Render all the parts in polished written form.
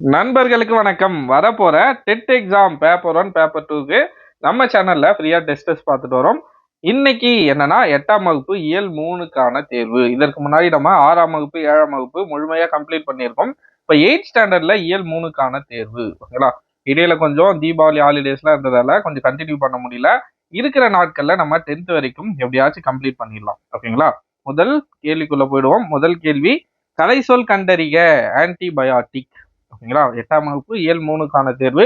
நண்பர்களுக்கு வணக்கம். வரப்போற டெட் எக்ஸாம் பேப்பர் 1 பேப்பர் 2க்கு நம்ம சேனல்ல ஃப்ரீயா டெஸ்ட் பார்த்துட்டு வரோம். இன்னைக்கு என்னன்னா 8ஆம் வகுப்பு இயல் 3க்கான தேர்வு. இதற்கு முன்னாடி நம்ம 6ஆம் வகுப்பு 7ஆம் வகுப்பு முழுமையா கம்ப்ளீட் பண்ணியிருக்கோம். இப்போ 8th ஸ்டாண்டர்ட்ல இயல் 3க்கான தேர்வு. ஓகேங்களா? இடையில கொஞ்சம் தீபாவளி ஹாலிடேஸ்லாம் இருந்ததால கொஞ்சம் கண்டினியூ பண்ண முடியல. இருக்கிற நாட்கள்ல நம்ம 10th வரைக்கும் எப்படியாச்சும் கம்ப்ளீட் பண்ணிடலாம். ஓகேங்களா? முதல் கேள்விக்குள்ள போயிடுவோம். முதல் கேள்வி, கலைச்சொல் கண்டறிக ஆன்டிபயாட்டிக். ஓகேங்களா? 8ஆம் வகுப்பு இயல் 3க்கான தேர்வு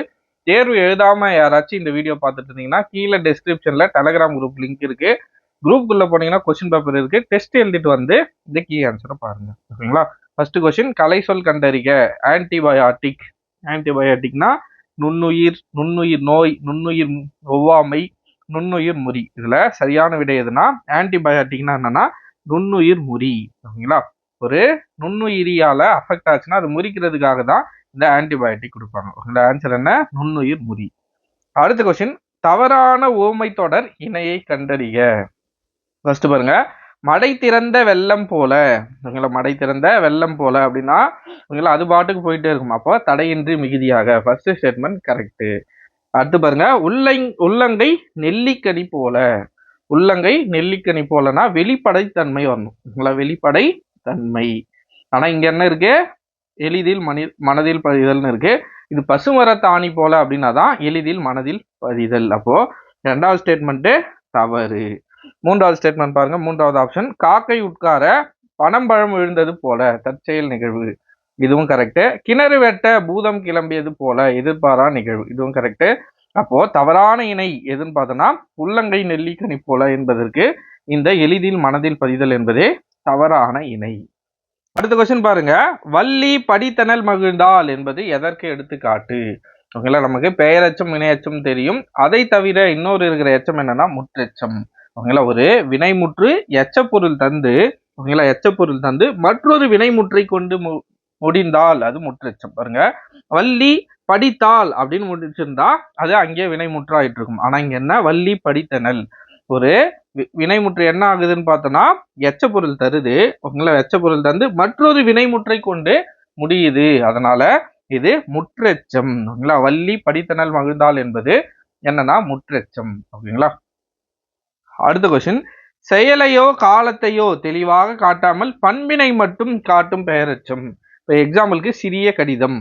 எழுதாம யாராச்சும் இந்த வீடியோ பார்த்துட்டு இருந்தீங்கன்னா கீழே டெஸ்கிரிப்ஷன்ல டெலகிராம் குரூப் லிங்க் இருக்கு. குரூப்புக்குள்ள போனீங்கன்னா கொஸ்டின் பேப்பர் இருக்கு. டெஸ்ட் எழுதிட்டு வந்து இந்த கீ ஆன்சரை பாருங்க. ஓகேங்களா? ஃபர்ஸ்ட் கொஸ்டின், கலை சொல் கண்டறிக ஆன்டிபயாட்டிக். ஆன்டிபயாட்டிக்னா நுண்ணுயிர், நுண்ணுயிர் நோய், நுண்ணுயிர் ஒவ்வாமை, நுண்ணுயிர் முறி. இதுல சரியான விடை எதுனா ஆன்டிபயாட்டிக்னா என்னன்னா நுண்ணுயிர் முறி. ஓகேங்களா? ஒரு நுண்ணுயிரியால அஃபெக்ட் ஆச்சுன்னா அது முறிக்கிறதுக்காக தான் இந்த ஆன்டிபயோட்டிக் கொடுப்பாங்க. இந்த ஆன்சர் என்ன? நுண்ணுயிர் முறி. அடுத்த கொஸ்டின், தவறான ஓமை தொடர் இணையை கண்டறிக. ஃபர்ஸ்ட் பாருங்க, மடை திறந்த வெள்ளம் போல. மடை திறந்த வெள்ளம் போல அப்படின்னா அது பாட்டுக்கு போயிட்டே இருக்கும். அப்போ தடையின்றி மிகுதியாக. First statement correct. அடுத்து பாருங்க, உள்ளங்கை நெல்லிக்கனி போல. உள்ளங்கை நெல்லிக்கனி போலனா வெளிப்படைத்தன்மை வரணும். வெளிப்படை தன்மை. ஆனா இங்க என்ன இருக்கு? எளிதில் மனதில் பதிதல்னு இருக்கு. இது பசுமரத்தாணி போல அப்படின்னா தான் எளிதில் மனதில் பதிதல். அப்போ இரண்டாவது ஸ்டேட்மெண்ட் தவறு. மூன்றாவது ஸ்டேட்மெண்ட் பாருங்க. மூன்றாவது ஆப்ஷன், காக்கை உட்கார பனம்பழம் விழுந்தது போல, தற்செயல் நிகழ்வு. இதுவும் கரெக்ட். கிணறு வெட்ட பூதம் கிளம்பியது போல, எதிர்பாரா நிகழ்வு. இதுவும் கரெக்ட். அப்போ தவறான இணை எதுன்னு பார்த்தோம்னா உள்ளங்கை நெல்லிக்கனி போல என்பதற்கு இந்த எளிதில் மனதில் பதிதல் என்பதே தவறான இணை. அடுத்த கொஸ்டின் பாருங்க, வள்ளி படித்தனல் மகிழ்ந்தால் என்பது எதற்கு எடுத்துக்காட்டு? ஓகேங்களா? நமக்கு பெயரெச்சம் வினையச்சம் தெரியும். அதை தவிர இன்னொரு இருக்கிற எச்சம் என்னன்னா முற்றெச்சம். ஓகேங்களா? ஒரு வினைமுற்று எச்சப்பொருள் தந்து, ஓகேங்களா, எச்சப்பொருள் தந்து மற்றொரு வினைமுற்றை கொண்டு முடிந்தால் அது முற்றெச்சம். பாருங்க, வள்ளி படித்தால் அப்படின்னு முடிச்சிருந்தா அது அங்கே வினைமுற்றாயிட்டு இருக்கும். ஆனா இங்க என்ன? வள்ளி படித்தனல். ஒரு வினைமுற்று என்ன ஆகுதுன்னு பார்த்தோம்னா எச்சப்பொருள் தருது. ஓகேங்களா? எச்சப்பொருள் தந்து மற்றொரு வினைமுற்றை கொண்டு முடியுது. அதனால இது முற்றெச்சம். ஓகேங்களா? வள்ளி படித்தனல் மகிழ்ந்தால் என்பது என்னன்னா முற்றெச்சம். ஓகேங்களா? அடுத்த கொஸ்டின், செயலையோ காலத்தையோ தெளிவாக காட்டாமல் பண்பினை மட்டும் காட்டும் பெயரெச்சம். இப்போ எக்ஸாம்பிளுக்கு சிறிய கடிதம்.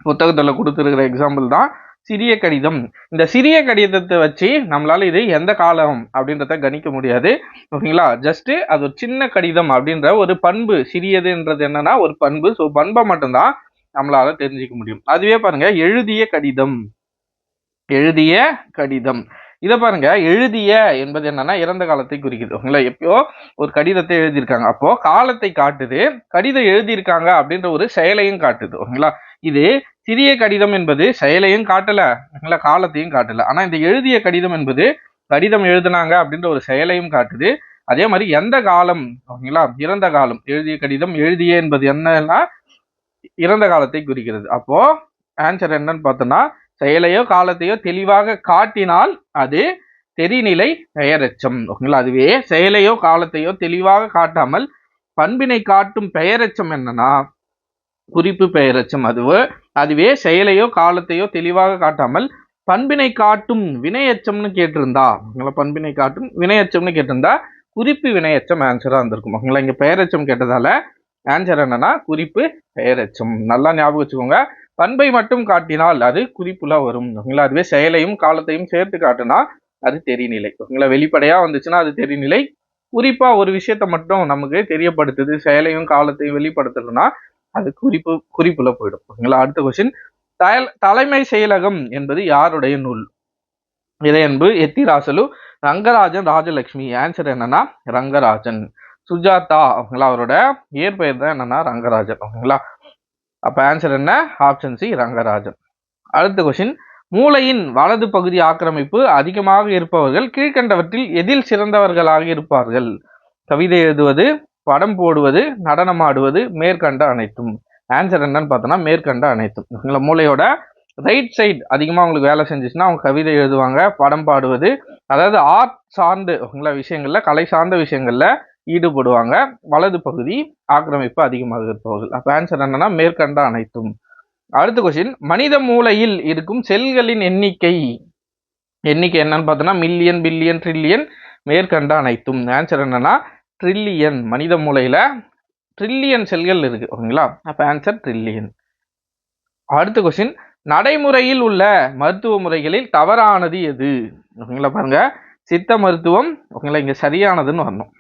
புத்தகத்துல கொடுத்துருக்கிற எக்ஸாம்பிள் தான் சிறிய கடிதம். இந்த சிறிய கடிதத்தை வச்சு நம்மளால இது எந்த காலம் அப்படின்றத கணிக்க முடியாது. ஓகேங்களா? ஜஸ்ட் அது ஒரு சின்ன கடிதம் அப்படின்ற ஒரு பண்பு. சிறியதுன்றது என்னன்னா ஒரு பண்பு. ஸோ பண்பை மட்டும்தான் நம்மளால தெரிஞ்சுக்க முடியும். அதுவே பாருங்க, எழுதிய கடிதம். எழுதிய கடிதம். இதை பாருங்க, எழுதிய என்பது என்னன்னா இறந்த காலத்தை குறிக்குது. ஓகேங்களா? எப்பயோ ஒரு கடிதத்தை எழுதியிருக்காங்க. அப்போ காலத்தை காட்டுது. கடிதம் எழுதியிருக்காங்க அப்படின்ற ஒரு செயலையும் காட்டுது. ஓகேங்களா? இது சிறிய கடிதம் என்பது செயலையும் காட்டல, காலத்தையும் காட்டல. ஆனா இந்த எழுதிய கடிதம் என்பது கடிதம் எழுதினாங்க அப்படின்ற ஒரு செயலையும் காட்டுது. அதே மாதிரி எந்த காலம்? ஓகேங்களா? இறந்த காலம். எழுதிய கடிதம் எழுதிய என்பது என்னன்னா இறந்த காலத்தை குறிக்கிறது. அப்போ ஆன்சர் என்னன்னு பார்த்தோம்னா செயலையோ காலத்தையோ தெளிவாக காட்டினால் அது தெரிநிலை பெயரெச்சம். ஓகேங்களா? அதுவே செயலையோ காலத்தையோ தெளிவாக காட்டாமல் பண்பினை காட்டும் பெயரெச்சம் என்னன்னா குறிப்பு பெயரெச்சம். அதுவே செயலையோ காலத்தையோ தெளிவாக காட்டாமல் பண்பினை காட்டும் வினையச்சம்னு கேட்டிருந்தா, பண்பினை காட்டும் வினையச்சம்னு கேட்டிருந்தா குறிப்பு வினையச்சம் ஆன்சரா இருந்திருக்கும். ஓகேங்களா? இங்க பெயரெச்சம் கேட்டதால ஆன்சர் என்னன்னா குறிப்பு பெயரெச்சம். நல்லா ஞாபகம் வச்சுக்கோங்க. பண்பை மட்டும் காட்டினால் அது குறிப்புல வரும். ஓகேங்களா? அதுவே செயலையும் காலத்தையும் சேர்த்து காட்டினா அது தெரிநிலை. ஓகேங்களா? வெளிப்படையா வந்துச்சுன்னா அது தெரிநிலை. குறிப்பா ஒரு விஷயத்த மட்டும் நமக்கு தெரியப்படுத்துது, செயலையும் காலத்தையும் வெளிப்படுத்தலைன்னா அது குறிப்புல போயிடும். ஓகேங்களா? அடுத்த கொஸ்டின், தலைமை செயலகம் என்பது யாருடைய நூல்? இதையன்பு, எத்திராசலு, ரங்கராஜன், ராஜலட்சுமி. ஆன்சர் என்னன்னா ரங்கராஜன். சுஜாதா. ஓகேங்களா? அவரோட இயற்பெயர் தான் என்னன்னா ரங்கராஜன். ஓகேங்களா? அப்ப ஆன்சர் என்ன? Option C, Rangarajan. அடுத்த கொஸ்டின், மூளையின் வலது பகுதி ஆக்கிரமிப்பு அதிகமாக இருப்பவர்கள் கீழ்கண்டவற்றில் எதில் சிறந்தவர்களாக இருப்பார்கள்? கவிதை எழுதுவது, படம் போடுவது, நடனமாடுவது, மேற்கண்ட அனைத்தும். ஆன்சர் என்னன்னு பார்த்தோம்னா மேற்கண்ட அனைத்தும். மூளையோட ரைட் சைடு அதிகமாக உங்களுக்கு வேலை செஞ்சுச்சுன்னா அவங்க கவிதை எழுதுவாங்க, படம் பாடுவது, அதாவது ஆர்ட் சார்ந்த விஷயங்கள்ல, கலை சார்ந்த விஷயங்கள்ல ஈடுபடுவாங்க. வலது பகுதி ஆக்கிரமிப்பு அதிகமாக இருப்பவர்கள். அப்ப ஆன்சர் என்னன்னா மேற்கண்ட அனைத்தும். அடுத்த கொஸ்டின், மனித மூளையில் இருக்கும் செல்களின் எண்ணிக்கை என்னன்னு பார்த்தோம்னா மில்லியன், பில்லியன், ட்ரில்லியன், மேற்கண்ட அனைத்தும். ஆன்சர் என்னன்னா ட்ரில்லியன். மனித மூளையில ட்ரில்லியன் செல்கள் இருக்கு. ஓகேங்களா, அப்ப ஆன்சர் ட்ரில்லியன். அடுத்த கொஸ்டின், நடைமுறையில் உள்ள மருத்துவ முறைகளில் தவறானது எது? ஓகேங்களா, பாருங்க, சித்த மருத்துவம். ஓகேங்களா, இங்க சரியானதுன்னு வரணும்.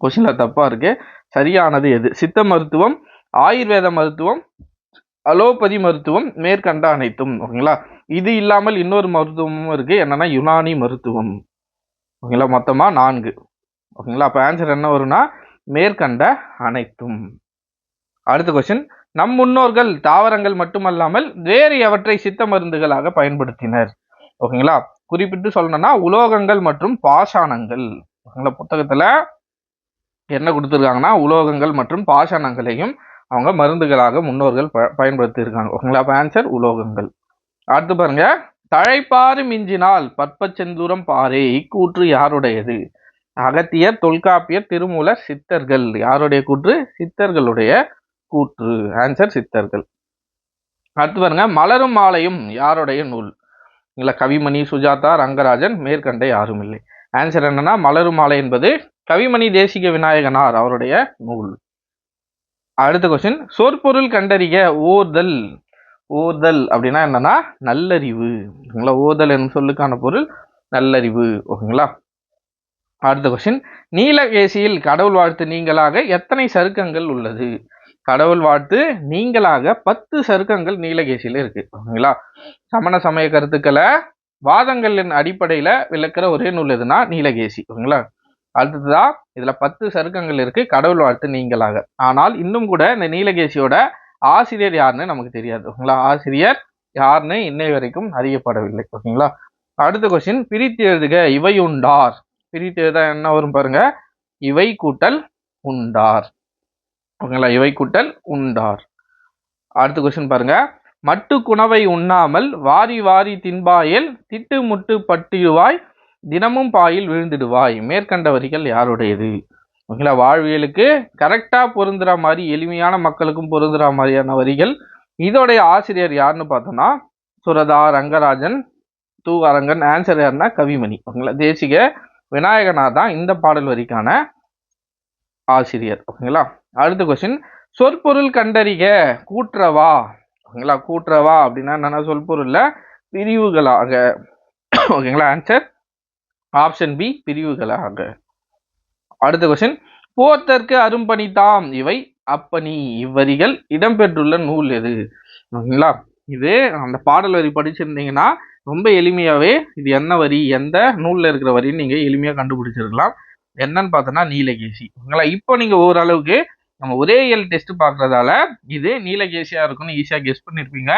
கொஸ்டின்ல தப்பா இருக்கு. சரியானது எது? சித்த மருத்துவம், ஆயுர்வேத மருத்துவம், அலோபதி மருத்துவம், மேற்கண்ட அனைத்தும். ஓகேங்களா, இது இல்லாமல் இன்னொரு மருத்துவமும் இருக்கு. என்னன்னா யுனானி மருத்துவம். ஓகேங்களா, மொத்தமா 4. ஓகேங்களா, அப்ப ஆன்சர் என்ன வரும்னா மேற்கண்ட அனைத்தும். அடுத்த கொஸ்டின், நம் முன்னோர்கள் தாவரங்கள் மட்டுமல்லாமல் வேறு எவற்றை சித்த மருந்துகளாக பயன்படுத்தினர்? ஓகேங்களா, குறிப்பிட்டு சொல்லணும்னா உலோகங்கள் மற்றும் பாஷாணங்கள். ஓகேங்களா, புத்தகத்துல என்ன கொடுத்துருக்காங்கன்னா உலோகங்கள் மற்றும் பாஷாணங்களையும் அவங்க மருந்துகளாக முன்னோர்கள் பயன்படுத்தி இருக்காங்க. ஓகேங்களா, அப்ப ஆன்சர் உலோகங்கள். அடுத்து பாருங்க, தழைப்பாறு மிஞ்சினால் பற்பச்செந்தூரம் பாரே இக்கூற்று யாருடையது? அகத்தியர், தொல்காப்பியர், திருமூலர், சித்தர்கள். யாருடைய கூற்று? சித்தர்களுடைய கூற்று. ஆன்சர் சித்தர்கள். அடுத்து பாருங்க, மலரும் மாலையும் யாருடைய நூல்? இல்ல கவிமணி, சுஜாதா, ரங்கராஜன், மேற்கண்ட யாரும் இல்லை. ஆன்சர் என்னன்னா மலரும் மாலை என்பது கவிமணி தேசிக விநாயகனார் அவருடைய நூல். அடுத்த கொஸ்டின், சொற்பொருள் கண்டறிய ஓர்தல். ஓர்தல் அப்படின்னா என்னன்னா நல்லறிவு. ஓகேங்களா, ஓர்தல் என்னும் சொல்லுக்கான பொருள் நல்லறிவு. ஓகேங்களா, அடுத்த கொஸ்டின், நீலகேசியில் கடவுள் வாழ்த்து நீங்களாக எத்தனை சருக்கங்கள் உள்ளது? கடவுள் வாழ்த்து நீங்களாக 10 சருக்கங்கள் நீலகேசியில இருக்கு. ஓகேங்களா, சமண சமய கருத்துக்களை வாதங்களின் அடிப்படையில விளக்குற ஒரே நூல் எதுனா நீலகேசி. ஓகேங்களா, அடுத்ததுதான் இதுல 10 சருக்கங்கள் இருக்கு கடவுள் வாழ்த்து நீங்களாக. ஆனால் இன்னும் கூட இந்த நீலகேசியோட ஆசிரியர் யாருன்னு நமக்கு தெரியாது. ஓகேங்களா, ஆசிரியர் யாருன்னு இன்னை வரைக்கும் அறியப்படவில்லை. ஓகேங்களா, அடுத்த கொஸ்டின், பிரித்து எழுதுக இவை உண்டார். பிரித்து எழுத என்ன வரும் பாருங்க, இவை கூட்டல் உண்டார். ஓகேங்களா, இவை கூட்டல் உண்டார். அடுத்த கொஸ்டின் பாருங்க, மட்டு குணவை உண்ணாமல் வாரி வாரி தின்பாயல் திட்டு முட்டு பட்டிடுவாய் தினமும் பாயில் விழுந்துடுவாய். மேற்கண்ட வரிகள் யாருடையது? ஓகேங்களா, வாழ்வியலுக்கு கரெக்டா பொருந்துற மாதிரி, எளிமையான மக்களுக்கும் பொருந்துற மாதிரியான வரிகள். இதோடைய ஆசிரியர் யாருன்னு பார்த்தோம்னா சுரதா, ரங்கராஜன், தூ அரங்கன். ஆன்சர் யாருன்னா கவிமணி. ஓகேங்களா, தேசிக விநாயகனார் தான் இந்த பாடல் வரிக்கான ஆசிரியர். ஓகேங்களா, அடுத்த கொஸ்டின், சொற்பொருள் கண்டறிக கூற்றவா. ஓகேங்களா, கூற்றவா அப்படின்னா என்னன்னா சொற்பொருள்ல பிரிவுகளாக. ஓகேங்களா, ஆன்சர் ஆப்ஷன் பி, பிரிவுகளாக. அடுத்த கொஸ்டின், போர்த்தற்கு அரும்பணித்தாம் இவை அப்பணி இவ்வரிகள் இடம்பெற்றுள்ள நூல் எது? ஓகேங்களா, இது அந்த பாடல் வரி படிச்சிருந்தீங்கன்னா ரொம்ப எளிமையாவே இது என்ன வரி, எந்த நூல்ல இருக்கிற வரின்னு நீங்க எளிமையா கண்டுபிடிச்சிருக்கலாம். என்னன்னு பார்த்தோன்னா நீலகேசி. ஓகேங்களா, இப்போ நீங்க ஓரளவுக்கு நம்ம ஒரே டெஸ்ட் பார்க்கறதால இது நீலகேசியா இருக்கும்னு ஈஸியா கெஸ் பண்ணிருப்பீங்க.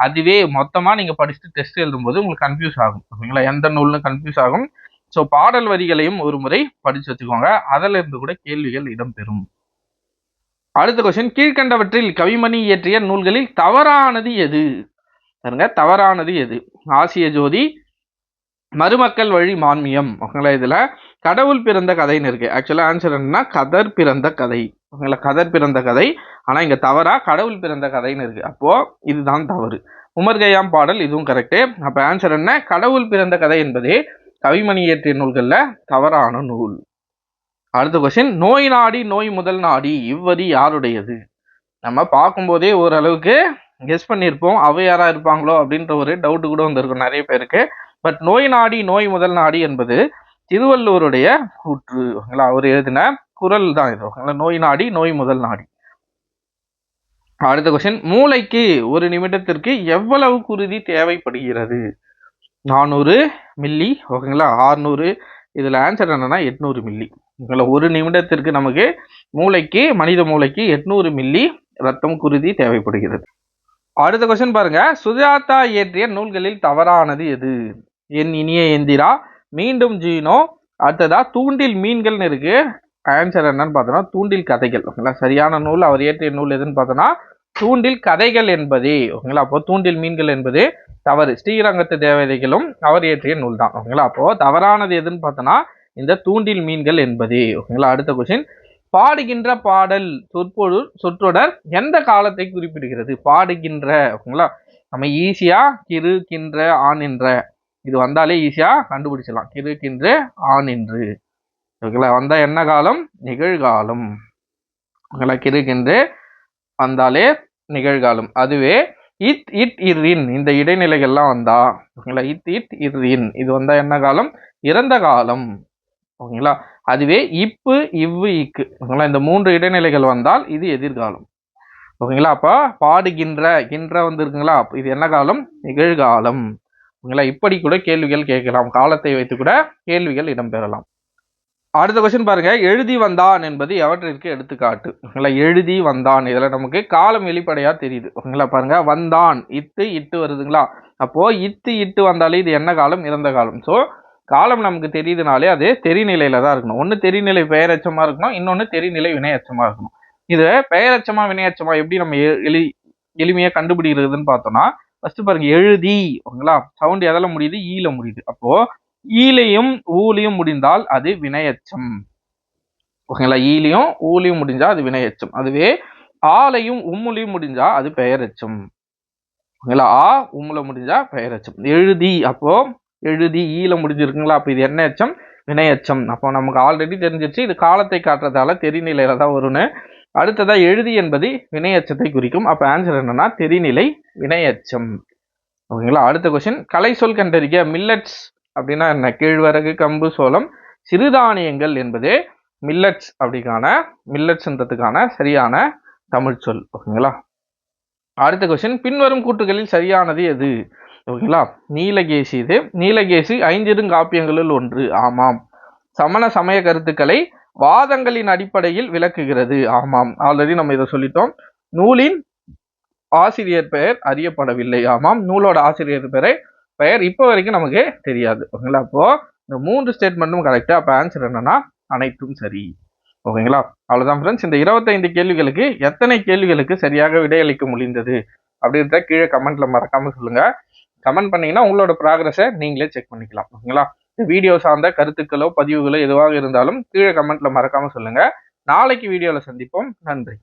அதுவே மொத்தமா நீங்க படிச்சுட்டு டெஸ்ட் எழுதும்போது உங்களுக்கு கன்ஃபியூஸ் ஆகும். ஓகேங்களா, எந்த நூல்னு கன்ஃபியூஸ் ஆகும். ஸோ பாடல் வரிகளையும் ஒரு முறை படிச்சு வச்சுக்கோங்க, அதில் இருந்து கூட கேள்விகள் இடம்பெறும். அடுத்த கொஸ்டின், கீழ்கண்டவற்றில் கவிமணி இயற்றிய நூல்களில் தவறானது எது? பாருங்க, தவறானது எது? ஆசிய ஜோதி, மருமக்கள் வழி மான்மியம். ஓகேங்களா, இதுல கடவுள் பிறந்த கதைன்னு இருக்கு. ஆக்சுவலா ஆன்சர் என்னன்னா கதர் பிறந்த கதை. ஓகேங்களா, கதர் பிறந்த கதை. ஆனா இங்க தவறா கடவுள் பிறந்த கதைன்னு இருக்கு. அப்போ இதுதான் தவறு. உமர்கயாம் பாடல், இதுவும் கரெக்ட். அப்ப ஆன்சர் என்ன? கடவுள் பிறந்த கதை என்பதே கவிமணி இயற்றிய நூல்கள்ல தவறான நூல். அடுத்த கொஸ்டின், நோய் நாடி நோய் முதல் நாடி இவ்வரி யாருடையது? நம்ம பார்க்கும்போதே ஓரளவுக்கு கெஸ் பண்ணியிருப்போம் அவையாரா இருப்பாங்களோ அப்படின்ற ஒரு டவுட் கூட வந்திருக்கும் நிறைய பேருக்கு. பட் நோய் நாடி நோய் முதல் நாடி என்பது திருவள்ளுவருடைய கூற்று. அவர் எழுதின குறள் தான் இது. நோய் நாடி நோய் முதல் நாடி. அடுத்த கொஸ்டின், மூளைக்கு ஒரு நிமிடத்திற்கு எவ்வளவு குருதி தேவைப்படுகிறது? 400 மில்லி. ஓகேங்களா, 600. இதுல ஆன்சர் என்னன்னா 800 மில்லி. ஒரு நிமிடத்திற்கு நமக்கு மூளைக்கு, மனித மூளைக்கு 800 மில்லி ரத்தம் குருதி தேவைப்படுகிறது. அடுத்த கொஸ்டின் பாருங்க, சுஜாதா இயற்றிய நூல்களில் தவறானது எது? என் இனிய எந்திரா, மீண்டும் ஜீனோ, அடுத்ததா தூண்டில் மீன்கள்னு இருக்கு. ஆன்சர் என்னன்னு பார்த்தோம்னா தூண்டில் கதைகள். ஓகேங்களா, சரியான நூல் அவர் இயற்றிய நூல் எதுன்னு பார்த்தோம்னா தூண்டில் கதைகள் என்பதே. ஓகேங்களா, அப்போ தூண்டில் மீன்கள் என்பது தவறு. ஸ்ரீரங்கத்து தேவதைகளும் அவர் இயற்றிய நூல் தான். ஓகேங்களா, அப்போ தவறானது எதுன்னு பார்த்தோம்னா இந்த தூண்டில் மீன்கள் என்பதே. ஓகேங்களா, அடுத்த கொஸ்டின், பாடுகின்ற பாடல் சொற்பொருள் சொற்றொடர் எந்த காலத்தை குறிப்பிடுகிறது? பாடுகின்ற ஓகேங்களா, நம்ம ஈஸியா கிறுகின்ற ஆனின்ற இது வந்தாலே ஈஸியா கண்டுபிடிச்சிடலாம். கிறுகின்ற ஆனின்று ஓகேங்களா, வந்தா என்ன காலம்? நிகழ்காலம். ஓகேங்களா, கிறுகின்ற வந்தாலே நிகழ்காலம். அதுவே இத் இட் இர்ரின் இந்த இடைநிலைகள்லாம் வந்தா ஓகேங்களா, இத் இட் இர்ரின் இது வந்தா என்ன காலம்? இறந்த காலம். ஓகேங்களா, அதுவே இப்பு இவ்வு இக்கு ஓகேங்களா, இந்த 3 இடைநிலைகள் வந்தால் இது எதிர்காலம். ஓகேங்களா, அப்ப பாடுகின்ற கின்ற இருக்குங்களா, இது என்ன காலம்? நிகழ்காலம். ஓகேங்களா, இப்படி கூட கேள்விகள் கேட்கலாம். காலத்தை வைத்து கூட கேள்விகள் இடம்பெறலாம். அடுத்த கொஸ்டின் பாருங்க, எழுதி வந்தான் என்பது எவற்றிற்கு எடுத்துக்காட்டு? ஓகேங்களா, எழுதி வந்தான் இதுல நமக்கு காலம் வெளிப்படையா தெரியுது. ஓகேங்களா, பாருங்க வந்தான் இட்டு வருதுங்களா, அப்போ இட்டு வந்தாலே இது என்ன காலம்? இறந்த காலம். ஸோ காலம் நமக்கு தெரியுதுனாலே அது தெரிநிலையில தான் இருக்கணும். ஒன்று தெரிநிலை பெயரச்சமா இருக்கணும், இன்னொன்று தெரிநிலை வினையச்சமா இருக்கணும். இது பெயரச்சமா வினையச்சமா எப்படி நம்ம எளிமையா கண்டுபிடிக்கிறதுன்னு பார்த்தோம்னா, ஃபர்ஸ்ட் பாருங்க எழுதி ஓகேங்களா, சவுண்ட் எதில் முடியுது? ஈல முடியுது. அப்போ ஈலையும் ஊலையும் முடிந்தால் அது வினையச்சம். ஓகேங்களா, ஈலையும் ஊலையும் முடிஞ்சா அது வினையச்சம். அதுவே ஆலையும் உம்முலையும் முடிஞ்சா அது பெயரச்சம். ஓகேங்களா, ஆ உம்முல முடிஞ்சா பெயரச்சம். எழுதி அப்போ எழுதி ஈல முடிஞ்சிருக்குங்களா, அப்போ இது என்ன எச்சம்? வினையச்சம். அப்போ நமக்கு ஆல்ரெடி தெரிஞ்சிருச்சு இது காலத்தை காட்டுறதால தெரிநிலையில தான் வரும்னு. அடுத்ததா எழுதி என்பது வினையச்சத்தை குறிக்கும். அப்போ ஆன்சர் என்னன்னா தெரிநிலை வினையச்சம். ஓகேங்களா, அடுத்த கொஸ்டின், கலை சொல் கண்டறிக. மில்லட்ஸ் அப்படின்னா என்ன? கேழ்வரகு, கம்பு, சோளம். சிறுதானியங்கள் என்பது மில்லட்ஸ் அப்படிக்கான மில்லட்ஸ்ன்றதுக்கான சரியான தமிழ் சொல். ஓகேங்களா, அடுத்த கொஸ்டின், பின்வரும் கூற்றுகளில் சரியானது எது? ஓகேங்களா, நீலகேசி. இது நீலகேசி ஐஞ்சிறுகாப்பியங்களுள் ஒன்று. ஆமாம். சமண சமய கருத்துக்களை வாதங்களின் அடிப்படையில் விளக்குகிறது. ஆமாம், ஆல்ரெடி நம்ம இதை சொல்லிட்டோம். நூலின் ஆசிரியர் பெயர் அறியப்படவில்லை. ஆமாம், நூலோட ஆசிரியர் பெயர் இப்போ வரைக்கும் நமக்கு தெரியாது. ஓகேங்களா, அப்போ இந்த 3 ஸ்டேட்மெண்ட்டும் கரெக்டா. அப்போ ஆன்சர் என்னன்னா அனைத்தும் சரி. ஓகேங்களா, அவ்வளவுதான் ஃப்ரெண்ட்ஸ். இந்த 25 கேள்விகளுக்கு எத்தனை கேள்விகளுக்கு சரியாக விடையளிக்க முடிந்தது அப்படின்றத கீழே கமெண்ட்ல மறக்காம சொல்லுங்க. கமெண்ட் பண்ணீங்கன்னா உங்களோட ப்ராக்ரஸை நீங்களே செக் பண்ணிக்கலாம். ஓகேங்களா, இந்த வீடியோ சார்ந்த கருத்துக்களோ பதிவுகளோ எதுவாக இருந்தாலும் கீழே கமெண்ட்ல மறக்காம சொல்லுங்க. நாளைக்கு வீடியோல சந்திப்போம். நன்றி.